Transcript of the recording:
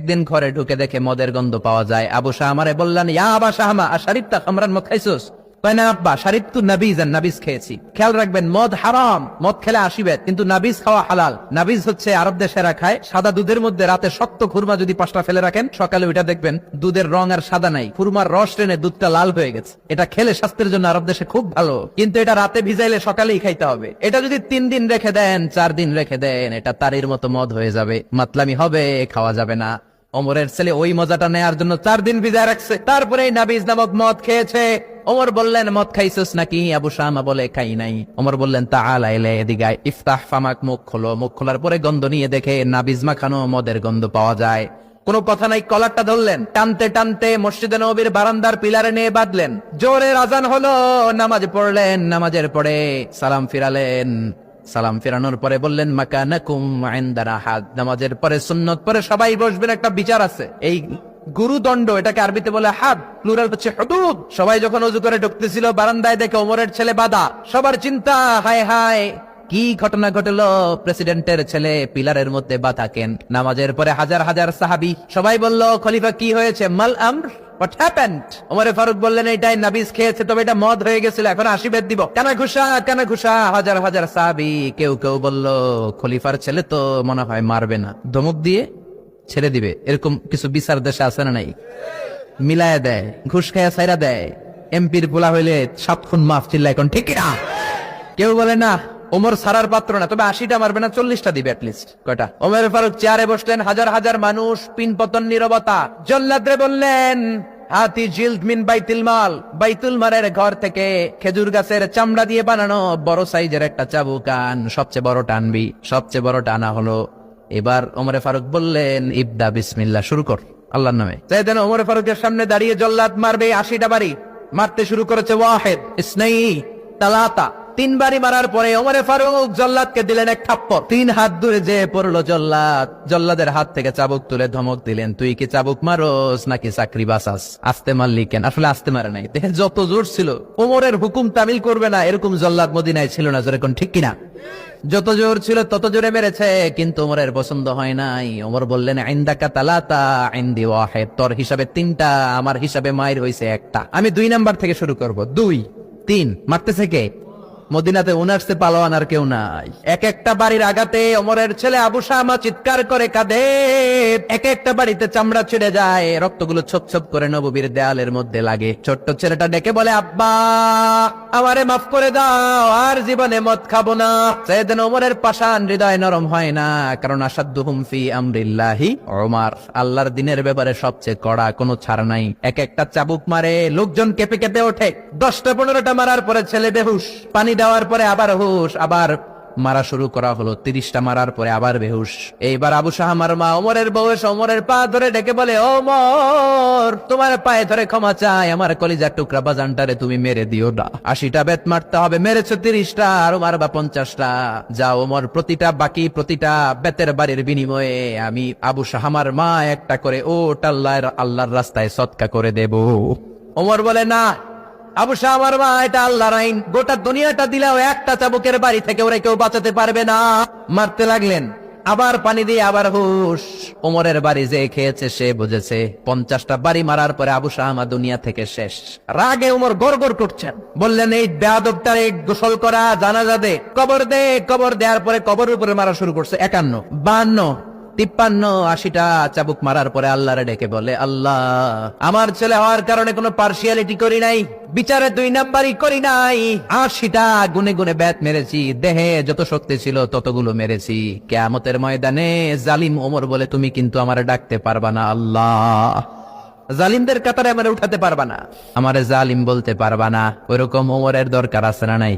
একদিন ঘরে ঢুকে দেখে মদের গন্ধ পাওয়া যায়। আবু শাহমারে বললেন, ইয়া আবা শাহমা আশারিবতা খামরান মদ খাইছস? কয় না আব্বা, শারিবতু নাবিজান, নাবিজ খেয়েছি। খেয়াল রাখবেন, মদ হারাম, মদ খেলে আসিবে, কিন্তু নাবিজ খাওয়া হালাল। নাবিজ হচ্ছে আরব দেশেরা খায়, সাদা দুধের মধ্যে রাতে শক্ত খুরমা যদি 5টা ফেলে রাখেন, সকালে ওইটা দেখবেন দুধের রং আর সাদা নাই, খুরমার রস টেনে দুধটা লাল হয়ে গেছে। এটা খেলে স্বাস্থ্যের জন্য আরব দেশে খুব ভালো, কিন্তু এটা রাতে ভিজাইলে সকালেই খাইতে হবে। এটা যদি 3 দিন রেখে দেন, 4 দিন রেখে দেন, এটা তারির মতো মদ হয়ে যাবে, মাতলামি হবে, খাওয়া যাবে না। ওমরের ছেলে ওই মজাটা নেয়ার জন্য 4 দিন ভিজায় রাখছে, তারপরে নাবিজ নামক মদ খেয়েছে। ওমর বললেন, মদ খাইছস নাকি? আবু শামা বলে, খাই নাই। ওমর বললেন, তাআলা ইলা, এদিকে আয়, ইফতাহ ফামাক, মুখ খোলো। মুখ খোলার পরে গন্ধ নিয়ে দেখে নাবিজ মাখানো মদের গন্ধ পাওয়া যায়। কোনো কথা নাই, কলারটা ধরলেন, টানতে টানতে মসজিদে নববীর বারান্দার পিলারে নিয়ে বাঁধলেন। জোরে আযান হলো, নামাজ পড়লেন, নামাজের পরে সালাম ফিরালেন। সালাম ফিরানোর পরে বললেন, মাকানাকুম ইনদানা হাদ। নামাজের পরে সুন্নত পরে সবাই বসবেন, একটা বিচার আছে। এই গুরুদণ্ড, এটাকে আরবিতে বলে হাদ, প্লুরাল হচ্ছে হুদুদ। সবাই যখন ওযু করে ঢুকতেছিল, বারান্দায় দেখে ওমরের ছেলে বাধা। সবার চিন্তা, হায় হায় কি ঘটনা ঘটলো, প্রেসিডেন্টের ছেলে পিলারের মধ্যে বাধা কেন? নামাজের পরে হাজার হাজার সাহাবী সবাই বলল, খলিফা কি হয়েছে? মাল আমর, হোয়াট হ্যাপেন্ড? ওমরে ফারুক বললেন, এটাই নাবিজ খেয়েছে, তবে এটা মদ হয়ে গেছিল, এখন আশীর্বাদ দিব। কানা ঘুষা, কানা ঘুষা। হাজার হাজার সাহাবী, কেউ কেউ বলল, খলিফার ছেলে তো মনে হয় মারবে না, ধমক দিয়ে ছেড়ে দিবে। এরকম কিছু বিচার দেশে আছে না নাই? মিলায় দেয়, ঘুষ খায়া ছাইরা দেয়। এমপির পোলা হইলে 7 খুন মাফ, চিল্লা এখন ঠিক না? কেউ বলে না, ওমর সারার পাত্র না, তবে 80টা মারবে না, 40টা দিবে অ্যাটলিস্ট। কয়টা? ওমর ফারুক চেয়ারে বসলেন, হাজার হাজার মানুষ, পিনপতন, নীরবতা। জল্লাদরে বললেন, হাতি জিলদ মিন বাইতুল মাল, বাইতুল মালের ঘর থেকে খেজুর গাছের চামড়া দিয়ে বানানো বড় সাইজের একটা চাবুক আন, সবচেয়ে বড় টানবি। সবচেয়ে বড় টানা হলো। এবার ওমরে ফারুক বললেন, ইবদা বিসমিল্লাহ, শুরু কর আল্লাহর নামে। চাইতেন ওমরে ফারুকের সামনে দাঁড়িয়ে জল্লাদ মারবে 80টা বাড়ি। মারতে শুরু করেছে, ওয়াহিদ, ইসনাইনি, তালাতা। 3 বাড়ি মারার পরে ওমরে ফারুক জল্লাদকে দিলেন এক থাপ্পড়। 3 হাত দূরে যে পড়লো জল্লাদ। জল্লাদের হাত থেকে চাবুক তুলে ধমক দিলেন, তুই কি চাবুক মারোস নাকি চাকরি বাঁচাস? আস্তে মারলি কেন? আসলে আস্তে মারে নাই, দেখে যত জোর ছিল, ওমরের হুকুম তামিল করবে না এরকম জল্লাদ মদিনায় ছিল না। জোরে কোন ঠিক কিনা? যত জোর ছিল তত জোরে মেরেছে, কিন্তু ওমরের পছন্দ হয় নাই। ওমর বললেন, ইনদাকা তালাতা ইনদি ওয়াহিদ, তোর হিসাবে 3টা, আমার হিসাবে মায়ের হইছে 1টা। আমি 2 নাম্বার থেকে শুরু করব। 2, 3। মারতেছে কে? মদিনাতে উনারসে পালোয়ান আর কেউ নাই। এক একটা বাড়ির আগাতে ওমরের ছেলে আবু শামা চিৎকার করে কাঁদে। এক একটা বাড়িতে চামড়া ছিঁড়ে যায়, রক্তগুলো ছোপ ছোপ করে নববীর দেয়ালের মধ্যে লাগে। ছোট্ট ছেলেটা ডেকে বলে, আব্বা আমারে মাফ করে দাও, আর জীবনে মদ খাবো না। সাইয়েদনা ওমরের পাষাণ হৃদয় নরম হয় না, কারণ আসাদ্দুহুম ফি আমরিল্লাহি ওমর, আল্লাহর দিনের ব্যাপারে সবচেয়ে কড়া, কোনো ছাড় নাই। এক একটা চাবুক মারে, লোকজন কেঁপে কেঁপে ওঠে। 10টা 15টা মারার পরে ছেলে বেহুশ, পানি দেওয়ার পরে আবার হুশ, আবার মারা শুরু করা হলো। 30টা মারার পরে আবার বেহুশ। এইবার আবু শাহমার মা ওমরের বউ এসে ওমরের পা ধরে ডেকে বলে, ওমর তোমার পায়ে ধরে ক্ষমা চাই, আমার কলিজার টুকরা বাজানটারে তুমি মেরে দিও না। 80টা বেত মারতে হবে, মেরেছো 30টা, আরো মারবা 50টা। যাও ওমর, প্রতিটা বেতের বাড়ির বিনিময়ে আমি আবু শাহমার মা একটা করে ওট আল্লাহর রাস্তায় সদকা করে দেব। ওমর বলে, না আবু শাহমার মা, এটা আল্লাহর আইন, গোটা দুনিয়াটা দিলেও একটা চাবুকের বাড়ি থেকে ওরা কেউ বাঁচাতে পারবে না। মারতে লাগলেন, আবার পানি দিয়ে আবার হুশ। ওমরের বাড়ি যে খেয়েছে সে বুঝেছে। 50টা বাড়ি মারার পরে আবু শাহমা দুনিয়া থেকে শেষ। রাগে ওমর গড়গড় করছেন, বললেন, এই বেয়াদবটারে গোসল করা, জানাজা দে, কবর দে। কবর দেওয়ার পরে কবরের উপরে মারা শুরু করছে। 51, 52, 53, 80টা চাবুক মারার পরে আল্লাহরে ডেকে বলে, আল্লাহ আমার ছেলে হওয়ার কারণে কোনো পার্সিয়ালিটি করি নাই, বিচারে 2 নাম্বারই করি নাই। 80টা গুনে গুনে ব্যাত মেরেছি, দেহে যত শক্তি ছিল ততগুলো মেরেছি। কিয়ামতের ময়দানে জালিম ওমর বলে, তুমি কিন্তু আমারে ডাকতে পারবা না আল্লাহ, জালিমদের কাতারে আমারে উঠাতে পারবা না, আমারে জালিম বলতে পারবা না। ওইরকম ওমরের দরকার আছে না নাই?